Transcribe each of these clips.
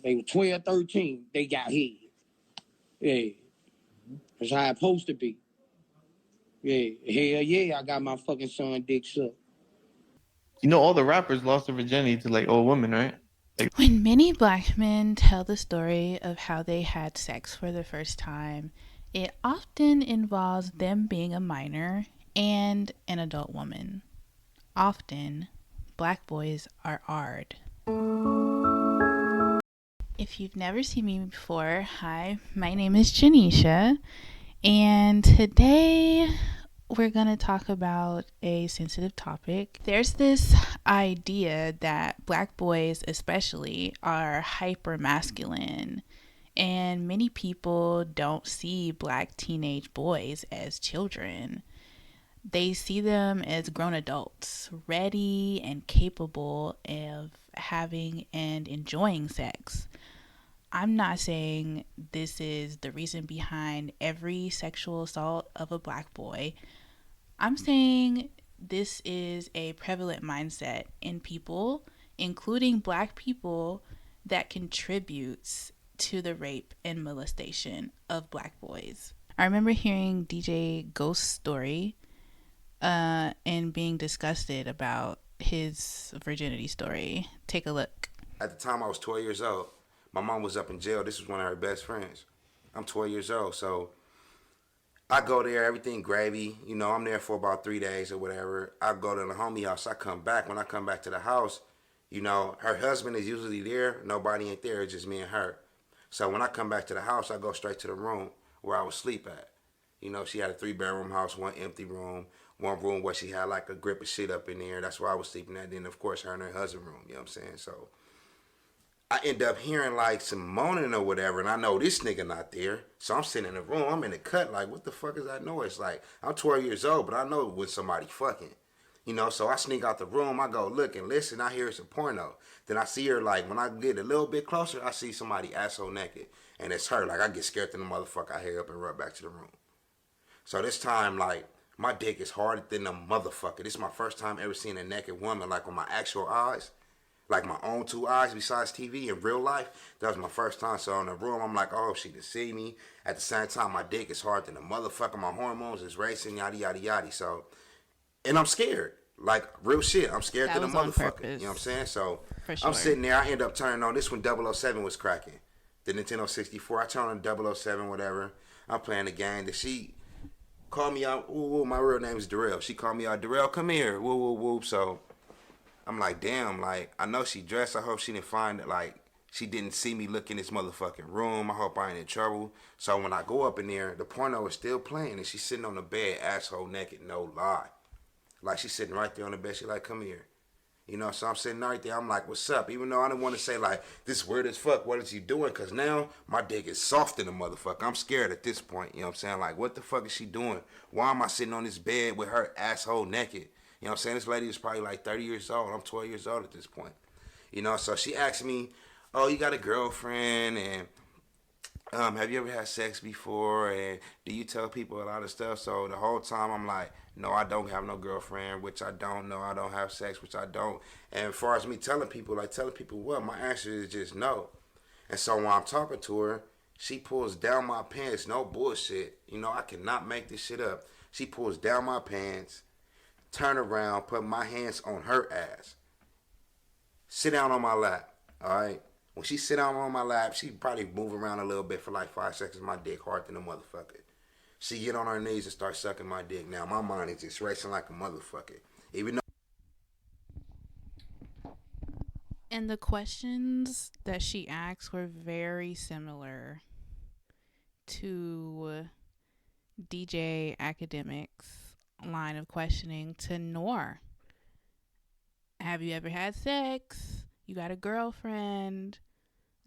They were 12, 13. They got head. Yeah. That's how it's supposed to be. Yeah. Hell yeah, I got my fucking son dick sucked. You know, all the rappers lost their virginity to like old women, right? Like, When many black men tell the story of how they had sex for the first time, it often involves them being a minor and an adult woman. Often, black boys are ard. If you've never seen me before, hi, my name is Janisha, and today we're going to talk about a sensitive topic. There's this idea that black boys, especially, are hyper masculine, and many people don't see black teenage boys as children. They see them as grown adults, ready and capable of having and enjoying sex. I'm not saying this is the reason behind every sexual assault of a black boy. I'm saying this is a prevalent mindset in people, including black people, that contributes to the rape and molestation of black boys. I remember hearing DJ Ghost's story and being disgusted about his virginity story. Take a look. At the time, I was 12 years old. My mom was up in jail. This was one of her best friends. I'm 12 years old, so I go there, everything gravy. You know, I'm there for about 3 days or whatever. I go to the homie house. I come back. When I come back to the house, you know, her husband is usually there. Nobody ain't there. It's just me and her. So when I come back to the house, I go straight to the room where I would sleep at. You know, she had a 3-bedroom house, one empty room, one room where she had like a grip of shit up in there. That's where I was sleeping at. Then, of course, her and her husband room. You know what I'm saying? So I end up hearing like some moaning or whatever, and I know this nigga not there. So I'm sitting in the room, I'm in the cut, like, what the fuck is that noise? Like, I'm 12 years old, but I know when somebody fucking. You know, so I sneak out the room, I go look and listen, I hear it's a porno. Then I see her, like, when I get a little bit closer, I see somebody asshole naked. And it's her, like, I get scared to the motherfucker, I hang up and run back to the room. So this time, like, my dick is harder than a motherfucker. This is my first time ever seeing a naked woman, like, with my actual eyes. Like my own two eyes besides TV in real life. That was my first time. So in the room, I'm like, oh, she can see me. At the same time, my dick is hard than a motherfucker. My hormones is racing, yada, yada, yada. So, and I'm scared. Like, real shit. I'm scared That to the was on motherfucker. purpose. You know what I'm saying? So, For I'm sure. sitting there. I end up turning on. This when 007 was cracking. The Nintendo 64. I turn on 007, whatever. I'm playing the game. Then she called me out. Ooh, my real name is Darrell. She called me out. Darrell, come here. Woo, woo, woo. So, I'm like, damn, like, I know she dressed. I hope she didn't find it, like, she didn't see me look in this motherfucking room. I hope I ain't in trouble. So when I go up in there, the porno is still playing, and she's sitting on the bed, asshole naked, no lie. Like, she's sitting right there on the bed. She like, come here. You know, so I'm sitting right there. I'm like, what's up? Even though I didn't want to say, like, this weird as fuck, what is he doing? Because now my dick is soft in the motherfucker. I'm scared at this point. You know what I'm saying? Like, what the fuck is she doing? Why am I sitting on this bed with her asshole naked? You know what I'm saying? This lady is probably like 30 years old. I'm 12 years old at this point. You know, so she asked me, oh, you got a girlfriend, and have you ever had sex before, and do you tell people a lot of stuff? So the whole time I'm like, no, I don't have no girlfriend, which I don't know. I don't have sex, which I don't. And as far as me telling people, like telling people what, my answer is just no. And so when I'm talking to her, she pulls down my pants, no bullshit. You know, I cannot make this shit up. She pulls down my pants, turn around, put my hands on her ass, sit down on my lap. All right. When she sit down on my lap, she probably move around a little bit for like 5 seconds. My dick hard than a motherfucker. She get on her knees and start sucking my dick. Now my mind is just racing like a motherfucker. Even though And the questions that she asked were very similar to DJ Academic's line of questioning to Noor. Have you ever had sex? You got a girlfriend?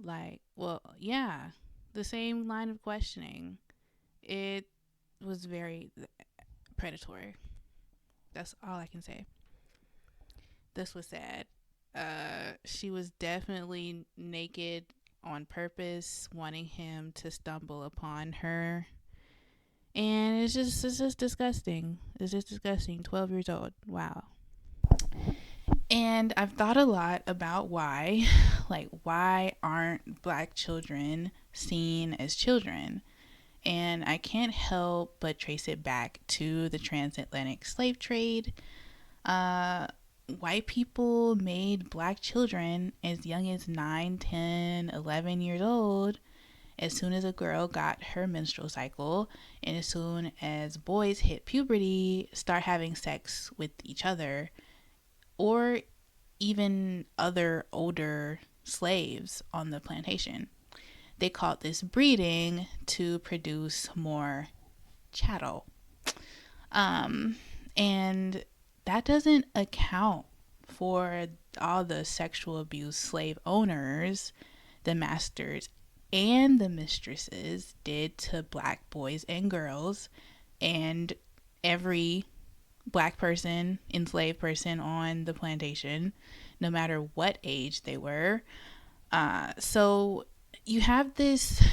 Like, well, yeah, the same line of questioning. It was very predatory. That's all I can say. This was sad. She was definitely naked on purpose, wanting him to stumble upon her. And it's just disgusting. It's just disgusting. 12 years old. Wow. And I've thought a lot about why, like, why aren't black children seen as children? And I can't help but trace it back to the transatlantic slave trade. White people made black children as young as 9, 10, 11 years old as soon as a girl got her menstrual cycle, and as soon as boys hit puberty, start having sex with each other, or even other older slaves on the plantation. They called this breeding to produce more chattel. And that doesn't account for all the sexual abuse slave owners, the masters, and the mistresses did to black boys and girls, and every black person, enslaved person on the plantation, no matter what age they were. So you have this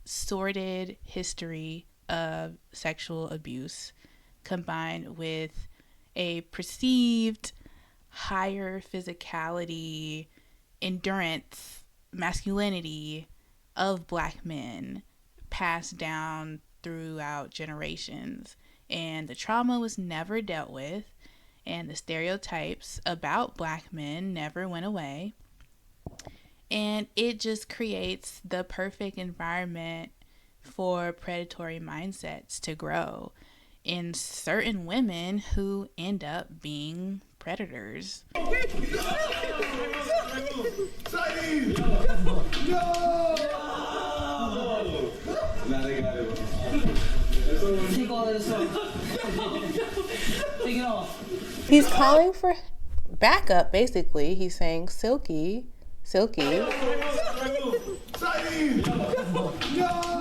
sordid history of sexual abuse combined with a perceived higher physicality, endurance, masculinity of black men passed down throughout generations. And the trauma was never dealt with, and the stereotypes about black men never went away. And it just creates the perfect environment for predatory mindsets to grow in certain women who end up being predators. He's calling for backup, basically. He's saying, Silky.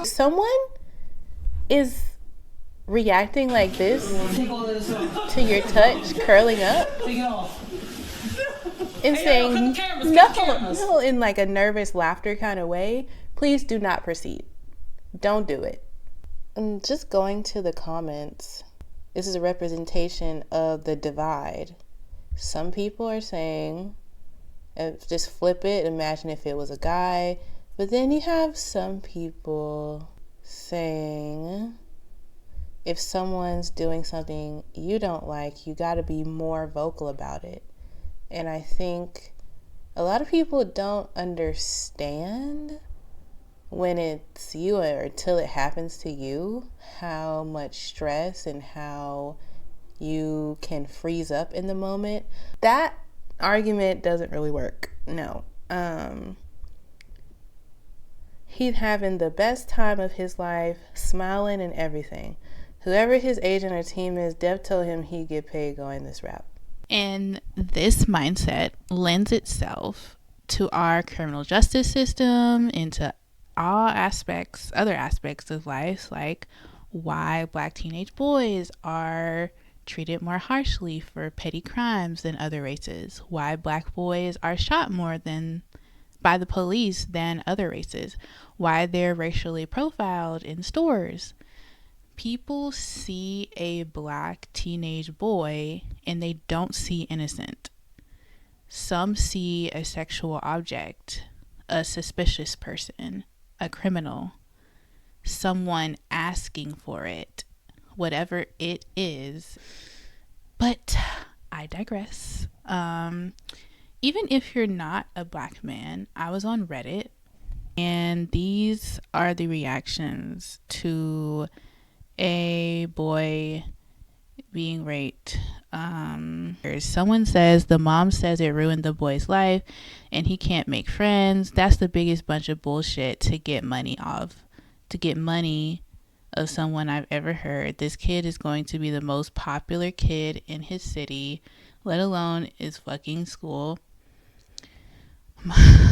Someone is reacting like this to your touch, curling up, and saying, no, in like a nervous laughter kind of way. Please do not proceed. Don't do it. And just going to the comments, this is a representation of the divide. Some people are saying, just flip it, imagine if it was a guy. But then you have some people saying, if someone's doing something you don't like, you got to be more vocal about it. And I think a lot of people don't understand when it's you, or until it happens to you, how much stress and how you can freeze up in the moment. That argument doesn't really work. No. He's having the best time of his life, smiling and everything. Whoever his agent or team is, Dev told him he'd get paid going this route. And this mindset lends itself to our criminal justice system, into all aspects, other aspects of life, like why black teenage boys are treated more harshly for petty crimes than other races, why black boys are shot more by the police than other races, why they're racially profiled in stores. People see a black teenage boy and they don't see innocent. Some see a sexual object, a suspicious person, a criminal, someone asking for it, whatever it is. But I digress. Even if you're not a black man, I was on Reddit, and these are the reactions to a boy being raped. Someone says the mom says it ruined the boy's life and he can't make friends. That's the biggest bunch of bullshit to get money of someone I've ever heard. This kid is going to be the most popular kid in his city, let alone his fucking school.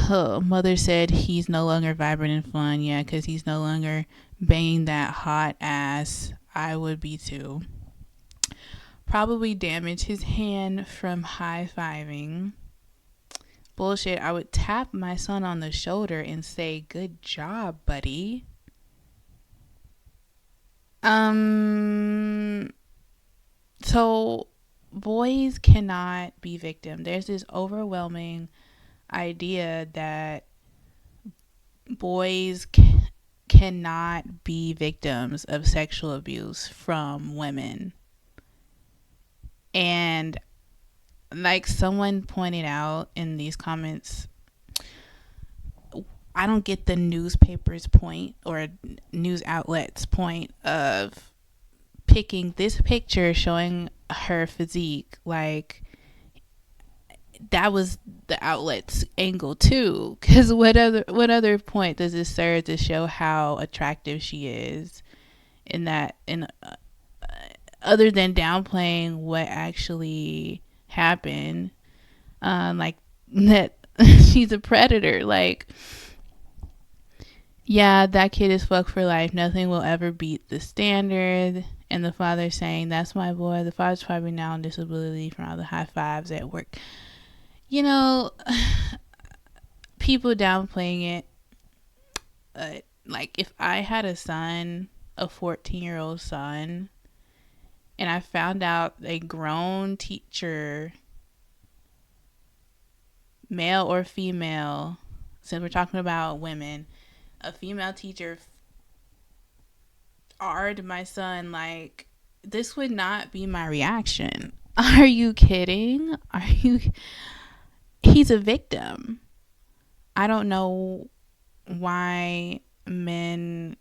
Mother said he's no longer vibrant and fun. Yeah, because he's no longer banging that hot ass. I would be too. Probably damage his hand from high-fiving. Bullshit. I would tap my son on the shoulder and say, good job, buddy. So boys cannot be victim. There's this overwhelming idea that boys cannot be victims of sexual abuse from women. And like someone pointed out in these comments, I don't get the newspaper's point or news outlets' point of picking this picture showing her physique. Like, that was the outlet's angle too, because what other point does this serve to show how attractive she is in that, in other than downplaying what actually happened, like that she's a predator. Like, yeah, that kid is fucked for life. Nothing will ever beat the standard. And the father saying, that's my boy. The father's probably now on disability from all the high fives at work. You know, people downplaying it. Like, if I had a son, a 14-year-old son, and I found out a grown teacher, male or female, since we're talking about women, a female teacher R'd my son, like, this would not be my reaction. Are you kidding? He's a victim. I don't know why men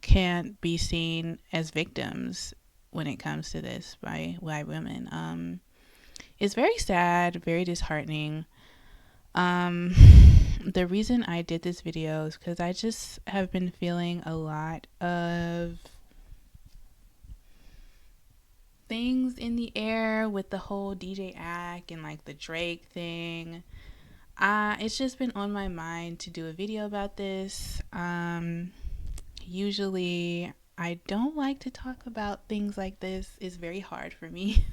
can't be seen as victims when it comes to this by women. It's very sad, very disheartening. The reason I did this video is because I just have been feeling a lot of things in the air with the whole DJ act and like the Drake thing. It's just been on my mind to do a video about this. Usually I don't like to talk about things like this. It's very hard for me.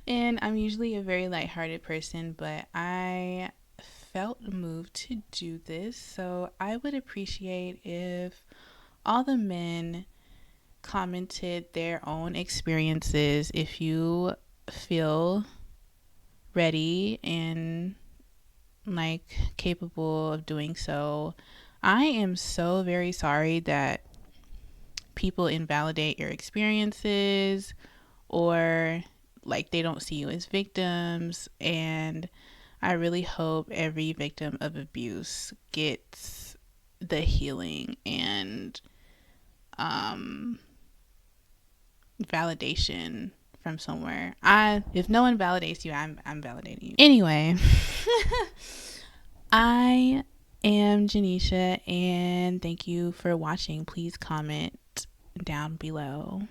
And I'm usually a very lighthearted person, but I felt moved to do this. So I would appreciate if all the men commented their own experiences if you feel ready and like capable of doing so. I am so very sorry that people invalidate your experiences or like they don't see you as victims, and I really hope every victim of abuse gets the healing and validation from somewhere. If no one validates you, I'm validating you. Anyway, I am Janisha, and thank you for watching. Please comment down below.